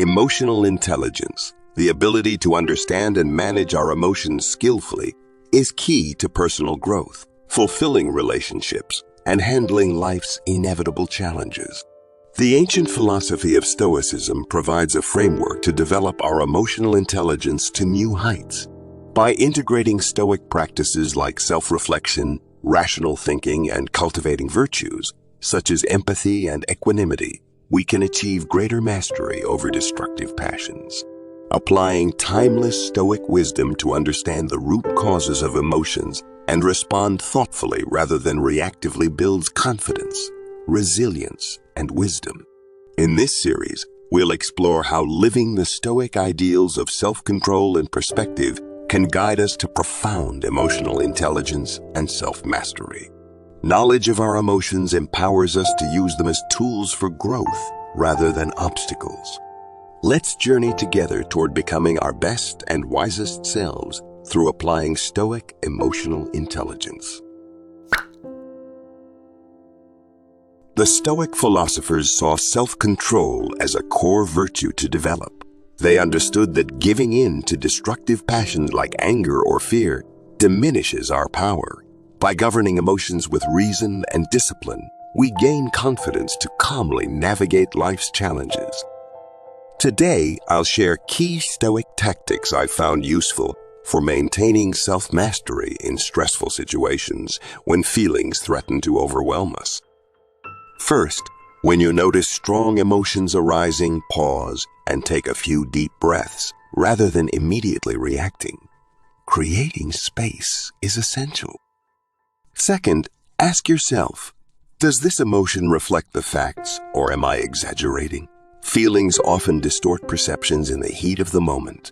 Emotional intelligence, the ability to understand and manage our emotions skillfully, is key to personal growth, fulfilling relationships, and handling life's inevitable challenges. The ancient philosophy of Stoicism provides a framework to develop our emotional intelligence to new heights. By integrating Stoic practices like self-reflection, rational thinking, and cultivating virtues, such as empathy and equanimity, we can achieve greater mastery over destructive passions. Applying timeless Stoic wisdom to understand the root causes of emotions and respond thoughtfully rather than reactively builds confidence, resilience, and wisdom. In this series, we'll explore how living the Stoic ideals of self-control and perspective can guide us to profound emotional intelligence and self-mastery. Knowledge of our emotions empowers us to use them as tools for growth rather than obstacles. Let's journey together toward becoming our best and wisest selves through applying Stoic emotional intelligence. The Stoic philosophers saw self-control as a core virtue to develop. They understood that giving in to destructive passions like anger or fear diminishes our power. By governing emotions with reason and discipline, we gain confidence to calmly navigate life's challenges. Today, I'll share key Stoic tactics I've found useful for maintaining self-mastery in stressful situations when feelings threaten to overwhelm us. First, when you notice strong emotions arising, pause and take a few deep breaths rather than immediately reacting. Creating space is essential. Second, ask yourself, does this emotion reflect the facts or am I exaggerating? Feelings often distort perceptions in the heat of the moment.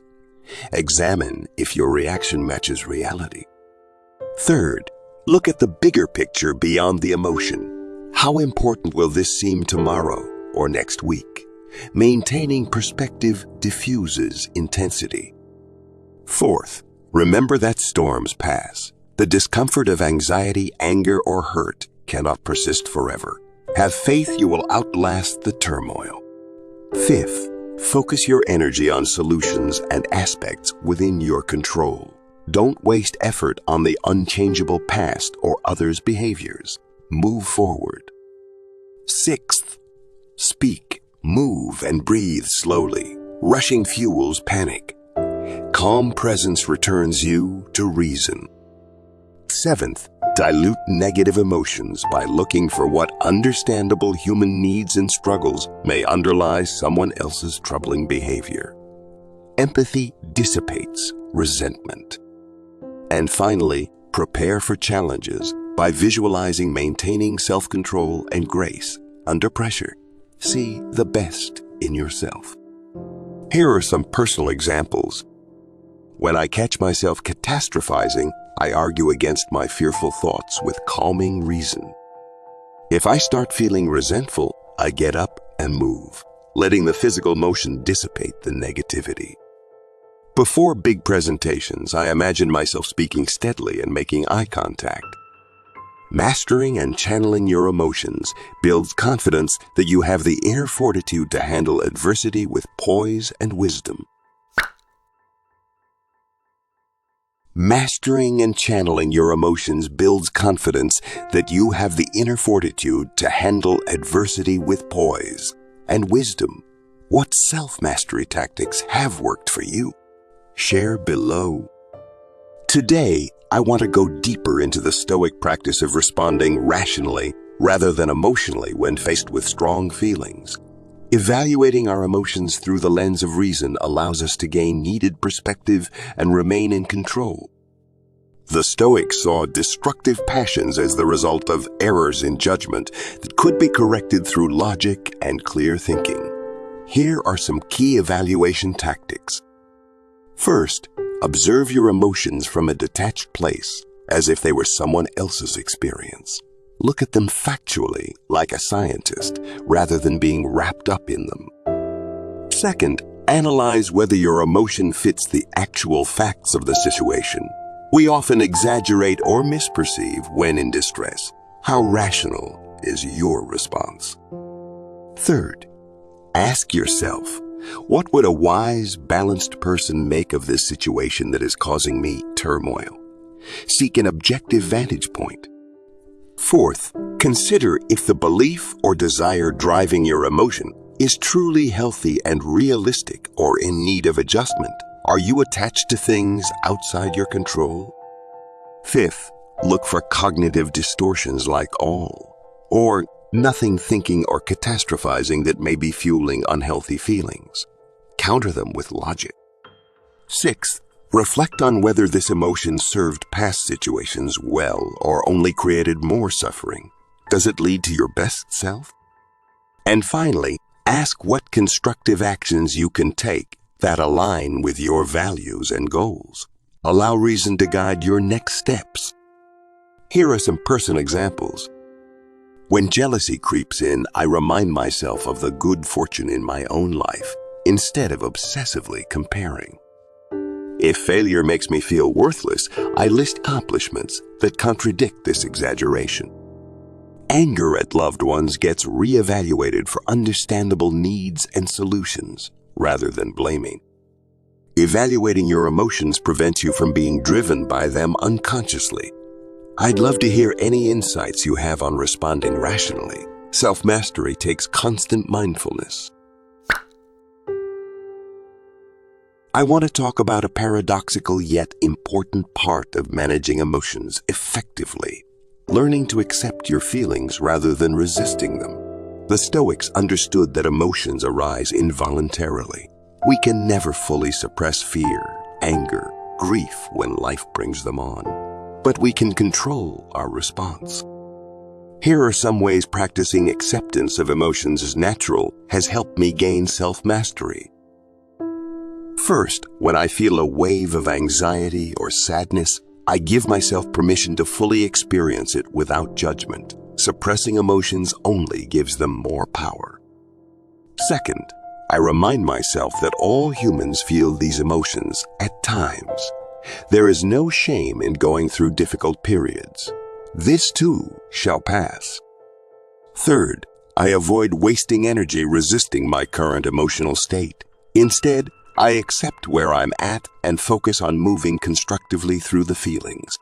Examine if your reaction matches reality. Third, look at the bigger picture beyond the emotion. How important will this seem tomorrow or next week? Maintaining perspective diffuses intensity. Fourth, remember that storms pass. The discomfort of anxiety, anger, or hurt cannot persist forever. Have faith you will outlast the turmoil. Fifth, focus your energy on solutions and aspects within your control. Don't waste effort on the unchangeable past or others' behaviors. Move forward. Sixth, speak, move, and breathe slowly. Rushing fuels panic. Calm presence returns you to reason. Seventh, dilute negative emotions by looking for what understandable human needs and struggles may underlie someone else's troubling behavior. Empathy dissipates resentment. And finally, prepare for challenges by visualizing maintaining self-control and grace under pressure. See the best in yourself. Here are some personal examples. When I catch myself catastrophizing, I argue against my fearful thoughts with calming reason. If I start feeling resentful, I get up and move, letting the physical motion dissipate the negativity. Before big presentations, I imagine myself speaking steadily and making eye contact. Mastering and channeling your emotions builds confidence that you have the inner fortitude to handle adversity with poise and wisdom. Mastering and channeling your emotions builds confidence that you have the inner fortitude to handle adversity with poise and wisdom. What self-mastery tactics have worked for you? Share below. Today, I want to go deeper into the Stoic practice of responding rationally rather than emotionally when faced with strong feelings. Evaluating our emotions through the lens of reason allows us to gain needed perspective and remain in control. The Stoics saw destructive passions as the result of errors in judgment that could be corrected through logic and clear thinking. Here are some key evaluation tactics. First, observe your emotions from a detached place, as if they were someone else's experience. Look at them factually, like a scientist, rather than being wrapped up in them. Second, analyze whether your emotion fits the actual facts of the situation. We often exaggerate or misperceive when in distress. How rational is your response? Third, ask yourself, What would a wise, balanced person make of this situation that is causing me turmoil? Seek an objective vantage point. Fourth, consider if the belief or desire driving your emotion is truly healthy and realistic or in need of adjustment. Are you attached to things outside your control? Fifth, look for cognitive distortions like all, or nothing thinking or catastrophizing that may be fueling unhealthy feelings. Counter them with logic. Sixth, reflect on whether this emotion served past situations well or only created more suffering. Does it lead to your best self? And finally, ask what constructive actions you can take that align with your values and goals. Allow reason to guide your next steps. Here are some personal examples. When jealousy creeps in, I remind myself of the good fortune in my own life instead of obsessively comparing. If failure makes me feel worthless, I list accomplishments that contradict this exaggeration. Anger at loved ones gets reevaluated for understandable needs and solutions rather than blaming. Evaluating your emotions prevents you from being driven by them unconsciously. I'd love to hear any insights you have on responding rationally. Self-mastery takes constant mindfulness. I want to talk about a paradoxical yet important part of managing emotions effectively, learning to accept your feelings rather than resisting them. The Stoics understood that emotions arise involuntarily. We can never fully suppress fear, anger, grief when life brings them on, but we can control our response. Here are some ways practicing acceptance of emotions as natural has helped me gain self-mastery. First, when I feel a wave of anxiety or sadness, I give myself permission to fully experience it without judgment. Suppressing emotions only gives them more power. Second, I remind myself that all humans feel these emotions at times. There is no shame in going through difficult periods. This too shall pass. Third, I avoid wasting energy resisting my current emotional state. Instead, I accept where I'm at and focus on moving constructively through the feelings.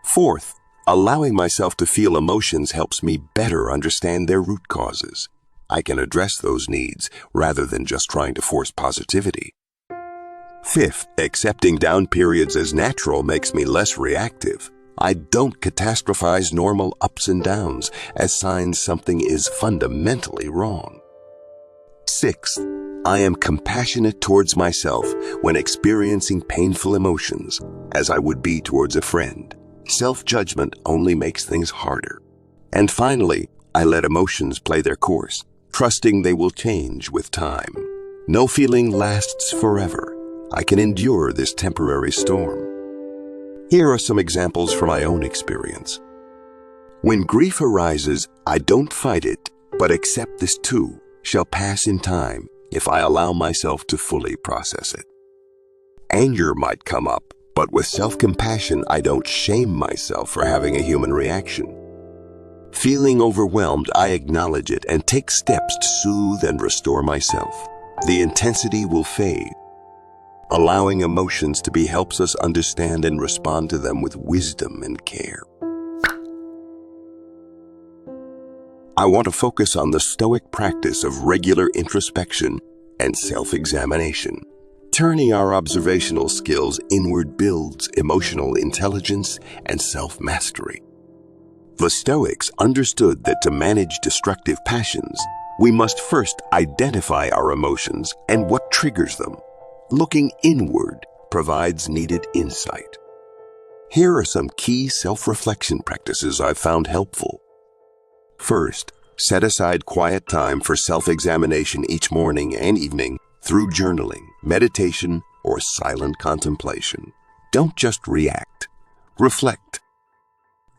Fourth, allowing myself to feel emotions helps me better understand their root causes. I can address those needs rather than just trying to force positivity. Fifth, accepting down periods as natural makes me less reactive. I don't catastrophize normal ups and downs as signs something is fundamentally wrong. Sixth, I am compassionate towards myself when experiencing painful emotions, as I would be towards a friend. Self-judgment only makes things harder. And finally, I let emotions play their course, trusting they will change with time. No feeling lasts forever. I can endure this temporary storm. Here are some examples from my own experience. When grief arises, I don't fight it, but accept this too shall pass in time if I allow myself to fully process it. Anger might come up, but with self-compassion, I don't shame myself for having a human reaction. Feeling overwhelmed, I acknowledge it and take steps to soothe and restore myself. The intensity will fade. Allowing emotions to be helps us understand and respond to them with wisdom and care. I want to focus on the Stoic practice of regular introspection and self-examination. Turning our observational skills inward builds emotional intelligence and self-mastery. The Stoics understood that to manage destructive passions, we must first identify our emotions and what triggers them. Looking inward provides needed insight. Here are some key self-reflection practices I've found helpful. First, set aside quiet time for self-examination each morning and evening through journaling, meditation, or silent contemplation. Don't just react. Reflect.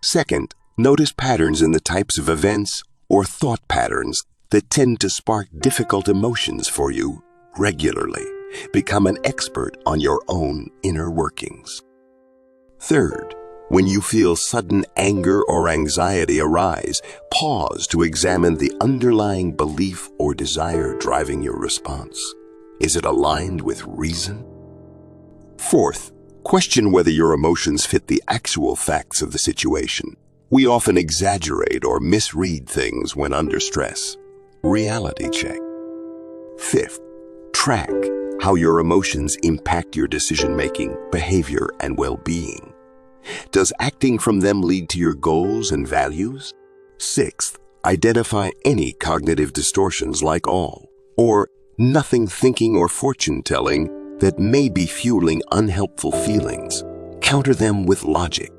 Second, notice patterns in the types of events or thought patterns that tend to spark difficult emotions for you regularly. Become an expert on your own inner workings. Third, when you feel sudden anger or anxiety arise, pause to examine the underlying belief or desire driving your response. Is it aligned with reason? Fourth, question whether your emotions fit the actual facts of the situation. We often exaggerate or misread things when under stress. Reality check. Fifth, track how your emotions impact your decision-making, behavior, and well-being. Does acting from them lead to your goals and values? Sixth, identify any cognitive distortions like all or nothing thinking or fortune-telling that may be fueling unhelpful feelings. Counter them with logic.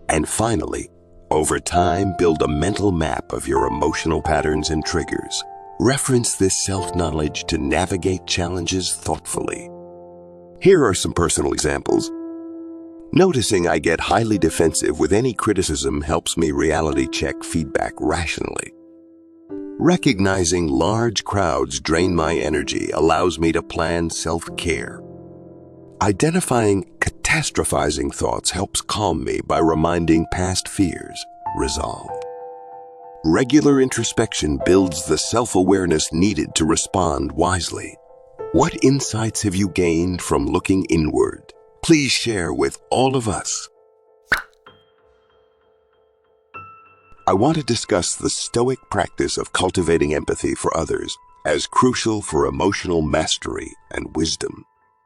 And finally, over time, build a mental map of your emotional patterns and triggers. Reference this self-knowledge to navigate challenges thoughtfully. Here are some personal examples. Noticing I get highly defensive with any criticism helps me reality check feedback rationally. Recognizing large crowds drain my energy allows me to plan self-care. Identifying catastrophizing thoughts helps calm me by reminding past fears resolved. Regular introspection builds the self-awareness needed to respond wisely. What insights have you gained from looking inward? Please share with all of us. I want to discuss the Stoic practice of cultivating empathy for others as crucial for emotional mastery and wisdom.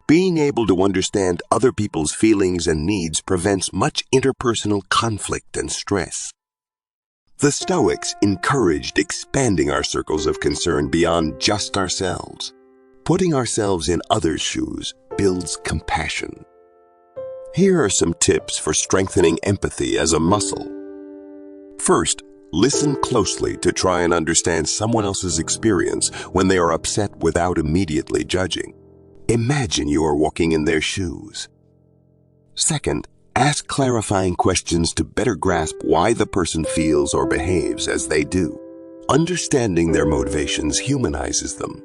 Being able to understand other people's feelings and needs prevents much interpersonal conflict and stress. The Stoics encouraged expanding our circles of concern beyond just ourselves. Putting ourselves in others' shoes builds compassion. Here are some tips for strengthening empathy as a muscle. First, listen closely to try and understand someone else's experience when they are upset without immediately judging. Imagine you are walking in their shoes. Second, ask clarifying questions to better grasp why the person feels or behaves as they do. Understanding their motivations humanizes them.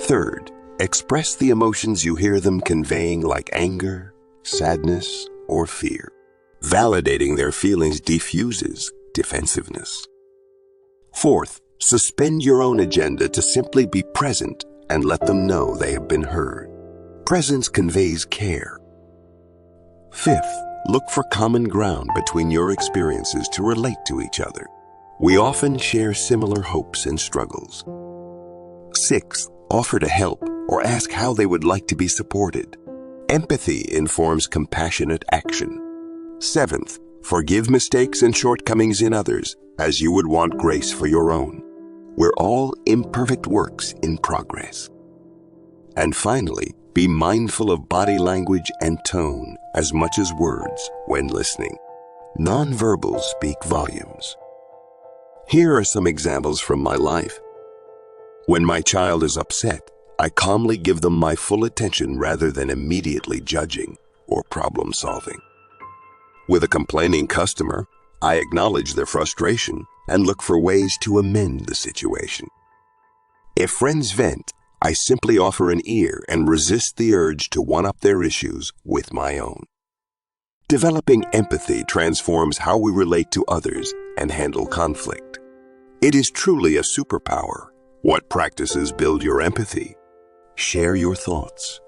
Third, express the emotions you hear them conveying like anger, sadness, or fear. Validating their feelings diffuses defensiveness. Fourth, suspend your own agenda to simply be present and let them know they have been heard. Presence conveys care. Fifth, look for common ground between your experiences to relate to each other. We often share similar hopes and struggles. Sixth, offer to help or ask how they would like to be supported. Empathy informs compassionate action. Seventh, forgive mistakes and shortcomings in others as you would want grace for your own. We're all imperfect works in progress. And finally, be mindful of body language and tone as much as words when listening. Nonverbals speak volumes. Here are some examples from my life. When my child is upset, I calmly give them my full attention rather than immediately judging or problem solving. With a complaining customer, I acknowledge their frustration and look for ways to amend the situation. If friends vent, I simply offer an ear and resist the urge to one-up their issues with my own. Developing empathy transforms how we relate to others and handle conflict. It is truly a superpower. What practices build your empathy? Share your thoughts.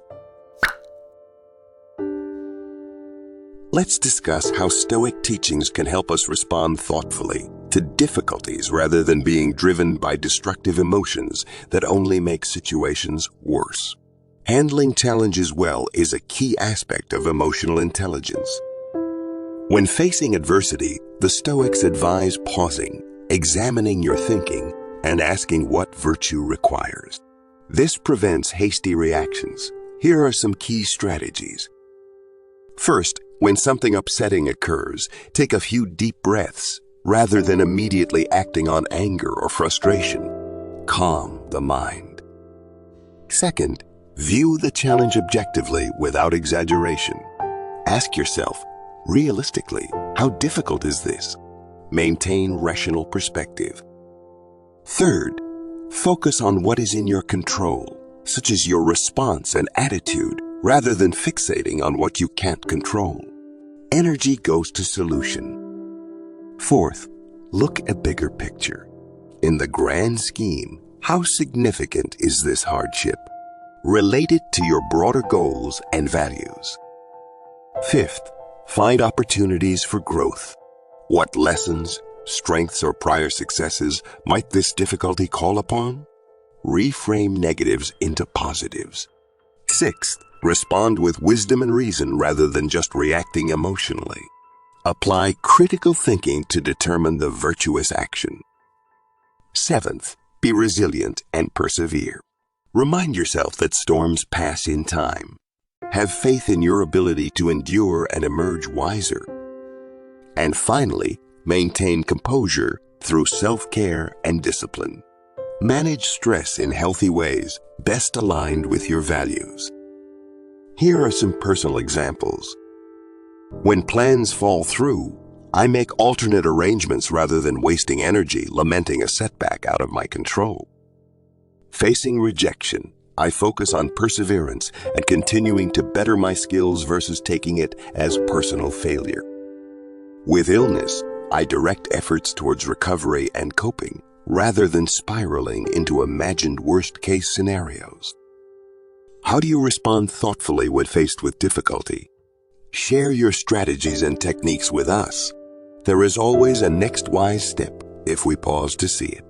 Let's discuss how Stoic teachings can help us respond thoughtfully to difficulties rather than being driven by destructive emotions that only make situations worse. Handling challenges well is a key aspect of emotional intelligence. When facing adversity, the Stoics advise pausing, examining your thinking, and asking what virtue requires. This prevents hasty reactions. Here are some key strategies. First, when something upsetting occurs, take a few deep breaths rather than immediately acting on anger or frustration. Calm the mind. Second, view the challenge objectively without exaggeration. Ask yourself, realistically, how difficult is this? Maintain rational perspective. Third, focus on what is in your control, such as your response and attitude, rather than fixating on what you can't control. Energy goes to solution. Fourth, look at bigger picture. In the grand scheme, how significant is this hardship? Relate it to your broader goals and values. Fifth, find opportunities for growth. What lessons, strengths, or prior successes might this difficulty call upon? Reframe negatives into positives. Sixth, respond with wisdom and reason rather than just reacting emotionally. Apply critical thinking to determine the virtuous action. Seventh, be resilient and persevere. Remind yourself that storms pass in time. Have faith in your ability to endure and emerge wiser. And finally, maintain composure through self-care and discipline. Manage stress in healthy ways, best aligned with your values. Here are some personal examples. When plans fall through, I make alternate arrangements rather than wasting energy lamenting a setback out of my control. Facing rejection, I focus on perseverance and continuing to better my skills versus taking it as personal failure. With illness, I direct efforts towards recovery and coping rather than spiraling into imagined worst-case scenarios. How do you respond thoughtfully when faced with difficulty? Share your strategies and techniques with us. There is always a next wise step if we pause to see it.